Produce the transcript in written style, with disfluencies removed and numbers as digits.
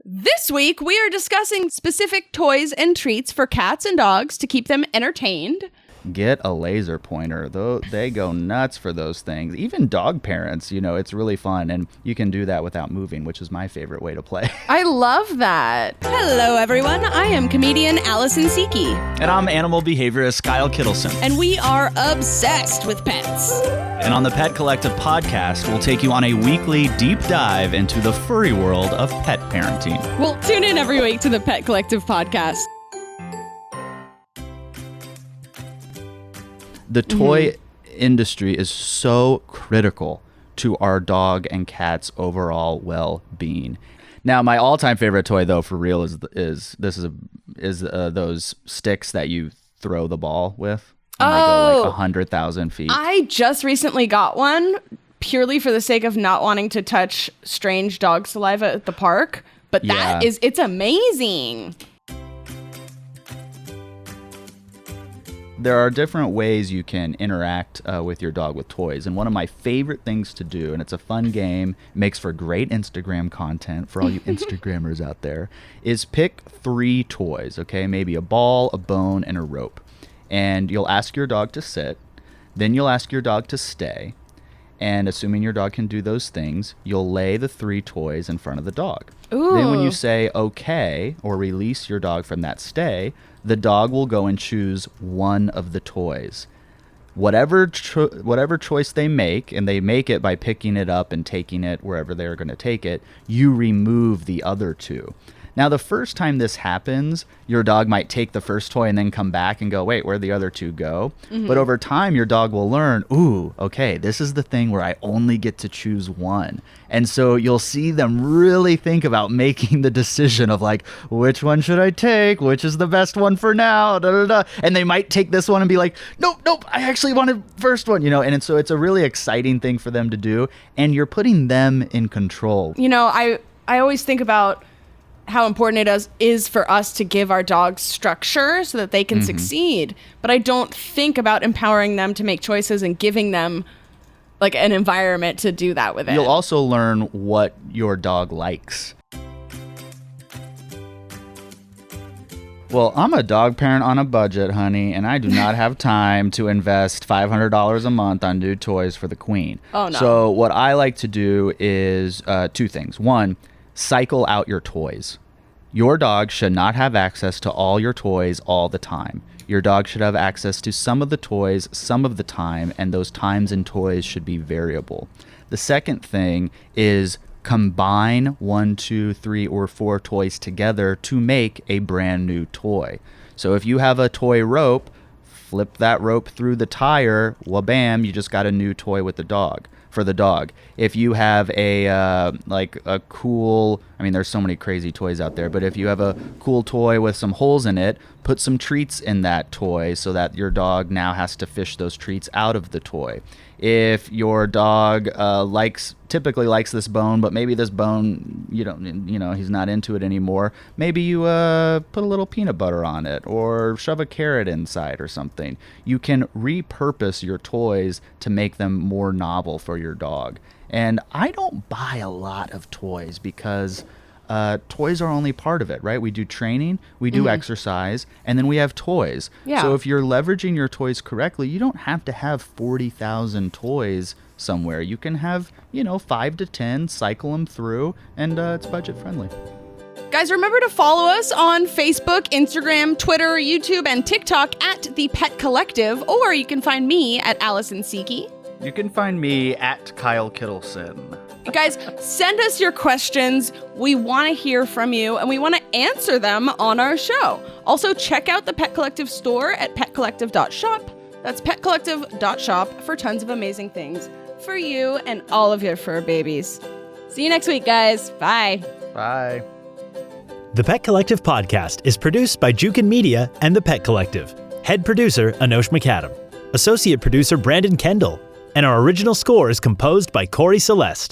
This week, we are discussing specific toys and treats for cats and dogs to keep them entertained. Get a laser pointer. Though they go nuts for those things. Even dog parents, it's really fun. And you can do that without moving, which is my favorite way to play. I love that. Hello, everyone. I am comedian Allison Seeke. And I'm animal behaviorist Kyle Kittleson. And we are obsessed with pets. And on the Pet Collective podcast, we'll take you on a weekly deep dive into the furry world of pet parenting. Well, tune in every week to the Pet Collective podcast. The toy industry is so critical to our dog and cat's overall well-being. Now, my all-time favorite toy, though, for real, is those sticks that you throw the ball with. And they go like 100,000 feet. I just recently got one purely for the sake of not wanting to touch strange dog saliva at the park. But it's amazing. There are different ways you can interact with your dog with toys. And one of my favorite things to do, and it's a fun game, makes for great Instagram content for all you Instagrammers out there, is pick 3 toys, okay? Maybe a ball, a bone, and a rope. And you'll ask your dog to sit. Then you'll ask your dog to stay. And assuming your dog can do those things, you'll lay the 3 toys in front of the dog. Ooh. Then when you say okay or release your dog from that stay, the dog will go and choose one of the toys. Whatever choice they make, and they make it by picking it up and taking it wherever they're going to take it, you remove the other 2. Now, the first time this happens, your dog might take the first toy and then come back and go, wait, where'd the other 2 go? Mm-hmm. But over time, your dog will learn, ooh, okay, this is the thing where I only get to choose one. And so you'll see them really think about making the decision of like, which one should I take? Which is the best one for now? Da, da, da. And they might take this one and be like, nope, I actually wanted first one, And so it's a really exciting thing for them to do. And you're putting them in control. I always think about how important it is for us to give our dogs structure so that they can succeed. But I don't think about empowering them to make choices and giving them like an environment to do that with it. You'll also learn what your dog likes. Well, I'm a dog parent on a budget, honey, and I do not have time to invest $500 a month on new toys for the queen. Oh, no. So what I like to do is 2 things. 1, cycle out your toys. Your dog should not have access to all your toys all the time. Your dog should have access to some of the toys some of the time, and those times and toys should be variable. The second thing is combine 1, 2, 3, or 4 toys together to make a brand new toy. So if you have a toy rope, flip that rope through the tire, wha-bam, you just got a new toy with the dog. For the dog. If you have a cool, there's so many crazy toys out there, but if you have a cool toy with some holes in it, put some treats in that toy so that your dog now has to fish those treats out of the toy. If your dog typically likes this bone, but maybe this bone, he's not into it anymore, maybe you put a little peanut butter on it or shove a carrot inside or something. You can repurpose your toys to make them more novel for your dog. And I don't buy a lot of toys because toys are only part of it, right? We do training, we do exercise, and then we have toys. Yeah. So if you're leveraging your toys correctly, you don't have to have 40,000 toys somewhere. You can have, 5 to 10, cycle them through, and it's budget friendly. Guys, remember to follow us on Facebook, Instagram, Twitter, YouTube, and TikTok at The Pet Collective, or you can find me at Allison Seeke. You can find me at Kyle Kittleson. Guys, send us your questions. We want to hear from you, and we want to answer them on our show. Also, check out the Pet Collective store at petcollective.shop. That's petcollective.shop for tons of amazing things for you and all of your fur babies. See you next week, guys. Bye. Bye. The Pet Collective podcast is produced by Jukin Media and The Pet Collective. Head producer, Anosh McAdam. Associate producer, Brandon Kendall. And our original score is composed by Corey Celeste.